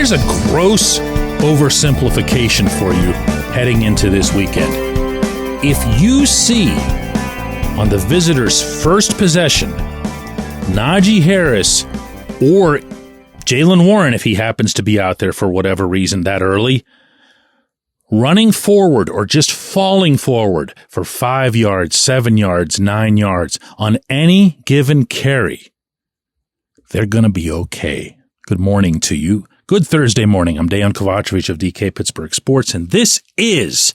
Here's a gross oversimplification for you heading into this weekend. If you see on the visitor's first possession, Najee Harris or Jaylen Warren, if he happens to be out there for whatever reason that early, running forward or just falling forward for 5 yards, 7 yards, 9 yards on any given carry, they're going to be okay. Good morning to you. Good Thursday morning. I'm Dejan Kovacevic of DK Pittsburgh Sports, and this is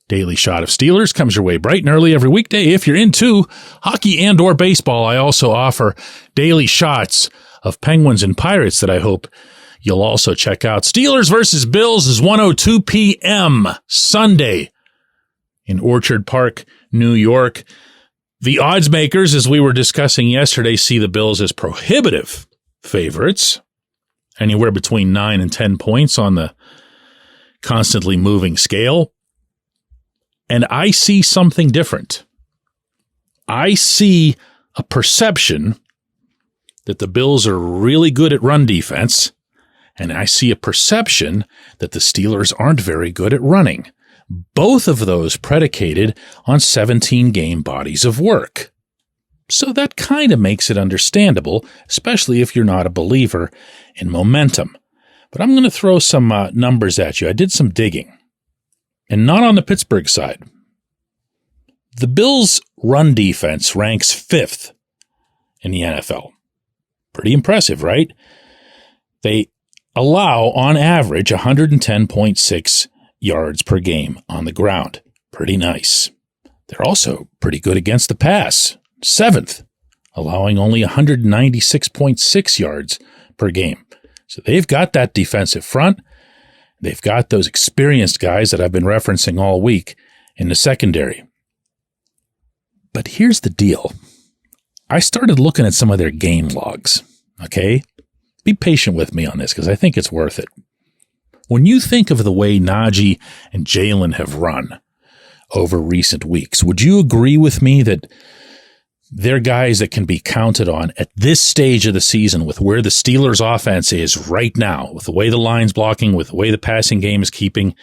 Daily Shot of Steelers. Comes your way bright and early every weekday. If you're into hockey and or baseball, I also offer daily shots of Penguins and Pirates that I hope you'll also check out. Steelers versus Bills is 1:02 p.m. Sunday in Orchard Park, New York. The odds makers, as we were discussing yesterday, see the Bills as prohibitive favorites, anywhere between 9 and 10 points on the constantly moving scale. And I see something different. I see a perception that the Bills are really good at run defense, and I see a perception that the Steelers aren't very good at running. Both of those predicated on 17 game bodies of work. So that kind of makes it understandable, especially if you're not a believer in momentum. But I'm going to throw some numbers at you. I did some digging, and not on the Pittsburgh side. The Bills' run defense ranks 5th in the NFL. Pretty impressive, right? They allow, on average, 110.6 yards per game on the ground. Pretty nice. They're also pretty good against the pass. 7th, allowing only 196.6 yards per game. So they've got that defensive front. They've got those experienced guys that I've been referencing all week in the secondary. But here's the deal. I started looking at some of their game logs, okay? Be patient with me on this because I think it's worth it. When you think of the way Najee and Jaylen have run over recent weeks, would you agree with me that they're guys that can be counted on at this stage of the season with where the Steelers' offense is right now, with the way the line's blocking, with the way the passing game is keeping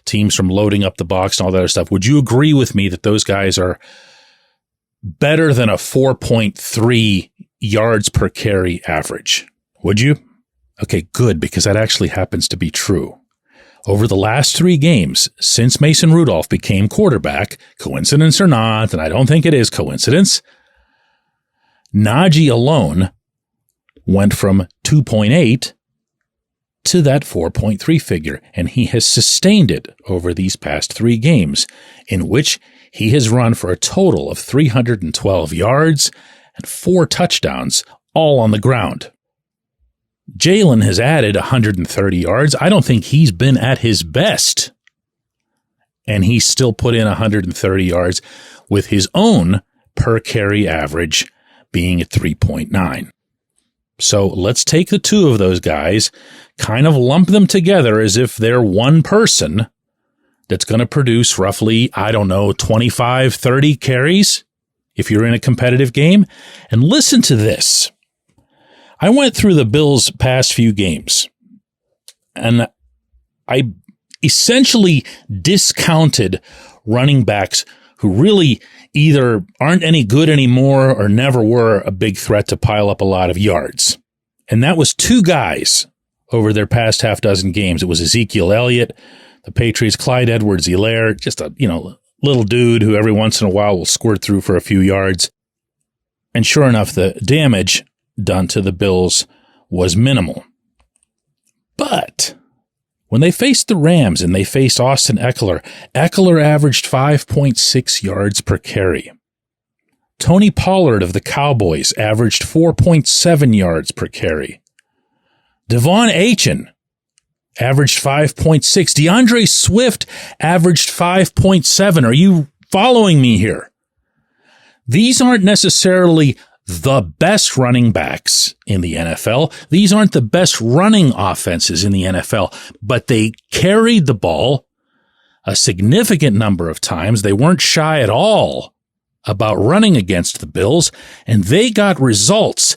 teams from loading up the box and all that other stuff? Would you agree with me that those guys are better than a 4.3 yards per carry average? Would you? Okay, good, because that actually happens to be true. Over the last 3 games, since Mason Rudolph became quarterback, coincidence or not, and I don't think it is coincidence, Najee alone went from 2.8 to that 4.3 figure, and he has sustained it over these past 3 games, in which he has run for a total of 312 yards and 4 touchdowns, all on the ground. Jaylen has added 130 yards. I don't think he's been at his best, and he still put in 130 yards with his own per carry average being at 3.9. So let's take the 2 of those guys, kind of lump them together as if they're one person that's going to produce roughly, 25, 30 carries if you're in a competitive game. And listen to this. I went through the Bills' past few games, and I essentially discounted running backs who really either aren't any good anymore or never were a big threat to pile up a lot of yards. And that was 2 guys over their past half dozen games. It was Ezekiel Elliott, the Patriots, Clyde Edwards-Helaire, just a, little dude who every once in a while will squirt through for a few yards. And sure enough, the damage done to the Bills was minimal. But when they faced the Rams and they faced Austin Eckler, Eckler averaged 5.6 yards per carry. Tony Pollard of the Cowboys averaged 4.7 yards per carry. Devon Achane averaged 5.6. DeAndre Swift averaged 5.7. Are you following me here? These aren't necessarily the best running backs in the NFL. These aren't the best running offenses in the NFL, but they carried the ball a significant number of times. They weren't shy at all about running against the Bills, and they got results.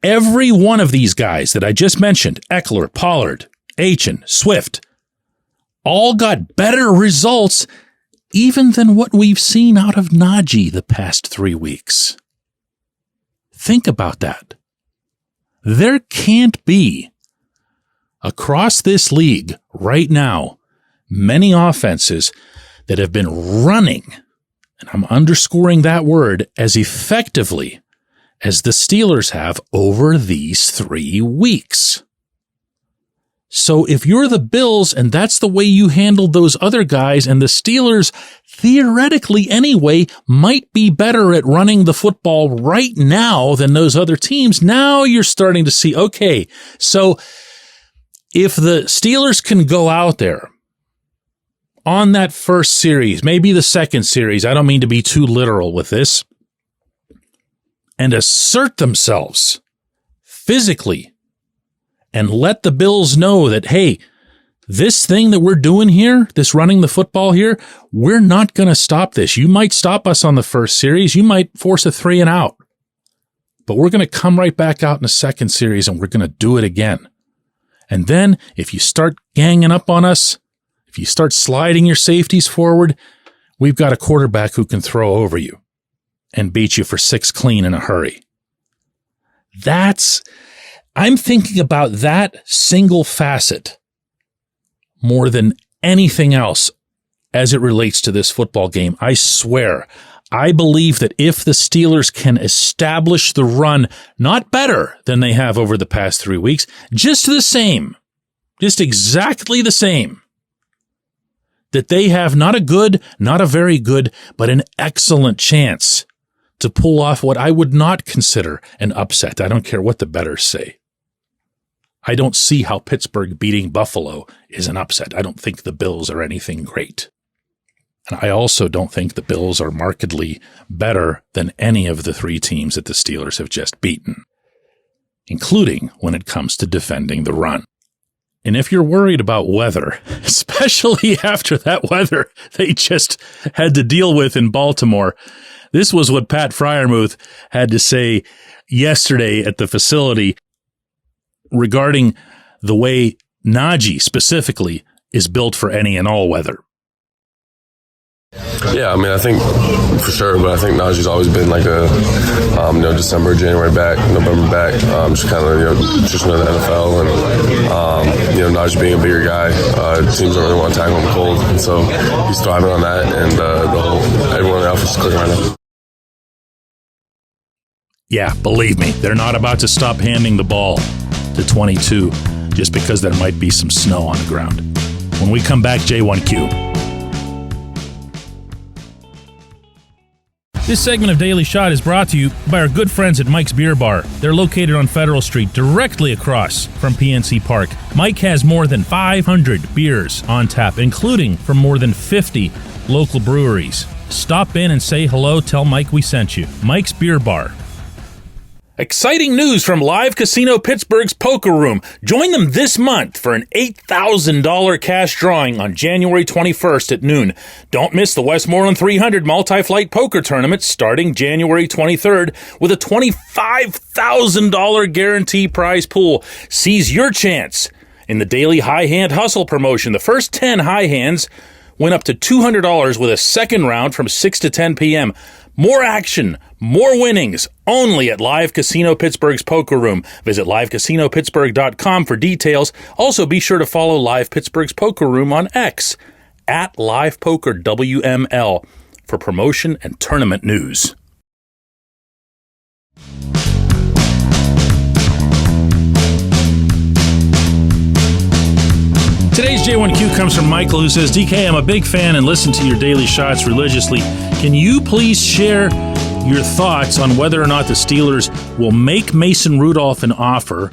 Every one of these guys that I just mentioned, Eckler, Pollard, Achane, Swift, all got better results even than what we've seen out of Najee the past 3 weeks. Think about that. There can't be, across this league right now, many offenses that have been running, and I'm underscoring that word, as effectively as the Steelers have over these 3 weeks. So if you're the Bills and that's the way you handled those other guys, and the Steelers, theoretically anyway, might be better at running the football right now than those other teams, now you're starting to see, okay, so if the Steelers can go out there on that first series, maybe the second series, I don't mean to be too literal with this, and assert themselves physically and let the Bills know that, hey, this thing that we're doing here, this running the football here, we're not going to stop this. You might stop us on the first series. You might force a 3 and out. But we're going to come right back out in the second series and we're going to do it again. And then if you start ganging up on us, if you start sliding your safeties forward, we've got a quarterback who can throw over you and beat you for 6 clean in a hurry. I'm thinking about that single facet more than anything else as it relates to this football game. I swear, I believe that if the Steelers can establish the run, not better than they have over the past 3 weeks, just the same, just exactly the same, that they have not a good, not a very good, but an excellent chance to pull off what I would not consider an upset. I don't care what the bettors say. I don't see how Pittsburgh beating Buffalo is an upset. I don't think the Bills are anything great. And I also don't think the Bills are markedly better than any of the 3 teams that the Steelers have just beaten, including when it comes to defending the run. And if you're worried about weather, especially after that weather they just had to deal with in Baltimore, this was what Pat Freiermuth had to say yesterday at the facility regarding the way Najee specifically is built for any and all weather. Yeah, I mean, I think for sure, but I think Najee's always been like a, December, January back, November back, just kind of, just know the NFL and, Najee being a bigger guy, teams don't really want to tackle him cold, and so he's thriving on that, and everyone in the office is clicking right now. Yeah, believe me, they're not about to stop handing the ball to 22 just because there might be some snow on the ground. When we come back, J1Q. This segment of Daily Shot is brought to you by our good friends at Mike's Beer Bar. They're located on Federal Street, directly across from PNC Park. Mike has more than 500 beers on tap, including from more than 50 local breweries. Stop in and say hello. Tell Mike we sent you. Mike's Beer Bar. Exciting news from Live Casino Pittsburgh's Poker Room. Join them this month for an $8,000 cash drawing on January 21st at noon. Don't miss the Westmoreland 300 Multi-Flight Poker Tournament starting January 23rd with a $25,000 guarantee prize pool. Seize your chance in the daily High Hand Hustle promotion. The first 10 high hands win up to $200 with a second round from 6 to 10 p.m. More action, more winnings, only at Live Casino Pittsburgh's Poker Room. Visit livecasino.pittsburgh.com for details. Also, be sure to follow Live Pittsburgh's Poker Room on X, at LivePokerWML, for promotion and tournament news. Today's J1Q comes from Michael, who says, DK, I'm a big fan and listen to your daily shots religiously. Can you please share your thoughts on whether or not the Steelers will make Mason Rudolph an offer,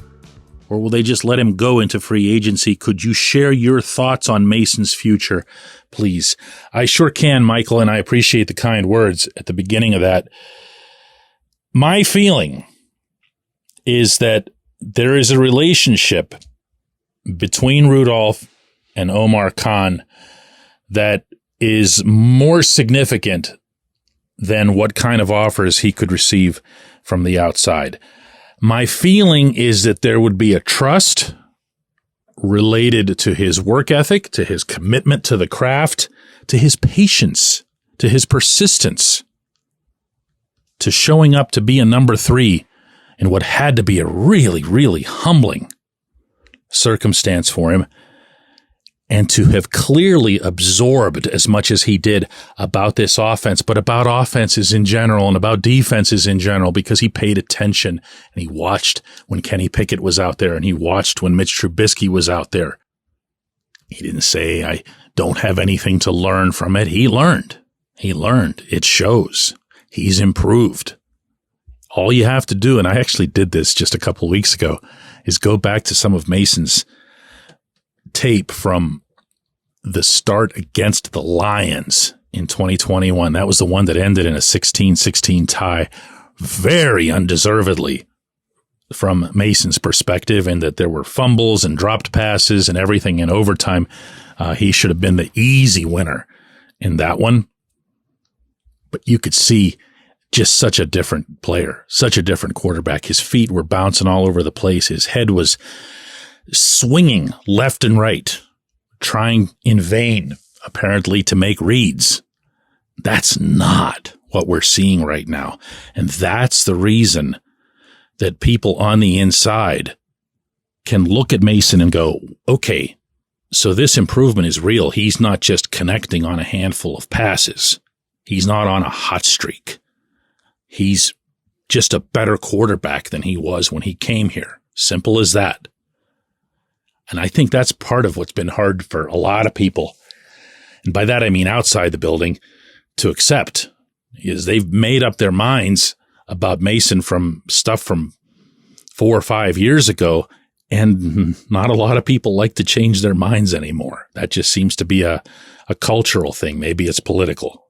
or will they just let him go into free agency? Could you share your thoughts on Mason's future, please? I sure can, Michael, and I appreciate the kind words at the beginning of that. My feeling is that there is a relationship between Rudolph and Omar Khan that is more significant than what kind of offers he could receive from the outside. My feeling is that there would be a trust related to his work ethic, to his commitment to the craft, to his patience, to his persistence, to showing up to be a number 3 in what had to be a really, really humbling circumstance for him, and to have clearly absorbed as much as he did about this offense, but about offenses in general and about defenses in general, because he paid attention and he watched when Kenny Pickett was out there and he watched when Mitch Trubisky was out there. He didn't say, I don't have anything to learn from it. He learned. He learned. It shows. He's improved. All you have to do, and I actually did this just a couple weeks ago, is go back to some of Mason's tape from the start against the Lions in 2021. That was the one that ended in a 16-16 tie, very undeservedly from Mason's perspective, and that there were fumbles and dropped passes and everything in overtime. He should have been the easy winner in that one. But you could see just such a different player, such a different quarterback. His feet were bouncing all over the place. His head was swinging left and right, trying in vain, apparently, to make reads. That's not what we're seeing right now. And that's the reason that people on the inside can look at Mason and go, okay, so this improvement is real. He's not just connecting on a handful of passes. He's not on a hot streak. He's just a better quarterback than he was when he came here. Simple as that. And I think that's part of what's been hard for a lot of people, and by that I mean outside the building, to accept, is they've made up their minds about Mason from stuff from 4 or 5 years ago, and not a lot of people like to change their minds anymore. That just seems to be a cultural thing. Maybe it's political.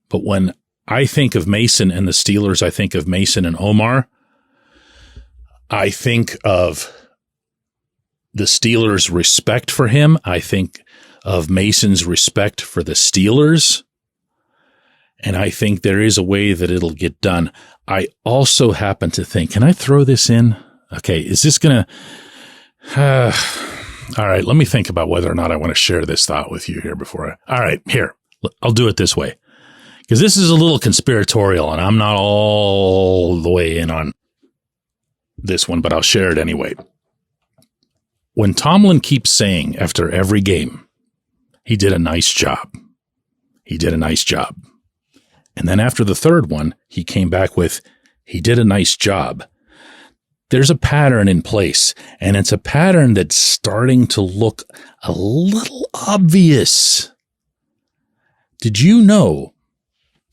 But when I think of Mason and the Steelers, I think of Mason and Omar. I think of the Steelers' respect for him. I think of Mason's respect for the Steelers. And I think there is a way that it'll get done. I also happen to think, can I throw this in? Okay, is this going to... all right, let me think about whether or not I want to share this thought with you here before I... All right, here, I'll do it this way. Because this is a little conspiratorial, and I'm not all the way in on this one, but I'll share it anyway. When Tomlin keeps saying after every game, he did a nice job. He did a nice job. And then after the third one, he came back with, he did a nice job. There's a pattern in place, and it's a pattern that's starting to look a little obvious. Did you know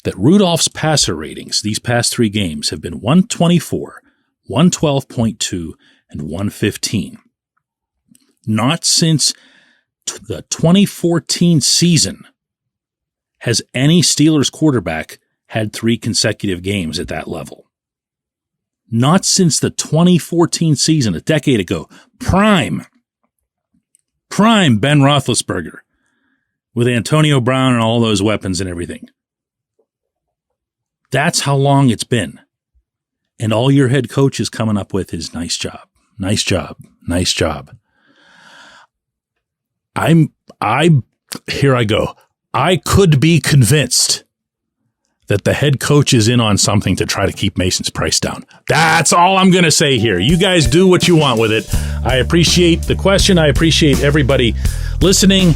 that Rudolph's passer ratings these past 3 games have been 124, 112.2, and 115? Not since the 2014 season has any Steelers quarterback had 3 consecutive games at that level. Not since the 2014 season, a decade ago. Prime Ben Roethlisberger with Antonio Brown and all those weapons and everything. That's how long it's been. And all your head coach is coming up with is nice job, nice job, nice job. Here I go. I could be convinced that the head coach is in on something to try to keep Mason's price down. That's all I'm going to say here. You guys do what you want with it. I appreciate the question. I appreciate everybody listening.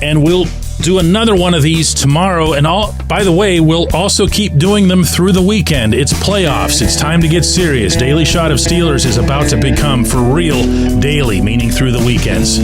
And we'll do another one of these tomorrow. And by the way, we'll also keep doing them through the weekend. It's playoffs. It's time to get serious. Daily Shot of Steelers is about to become for real daily, meaning through the weekends.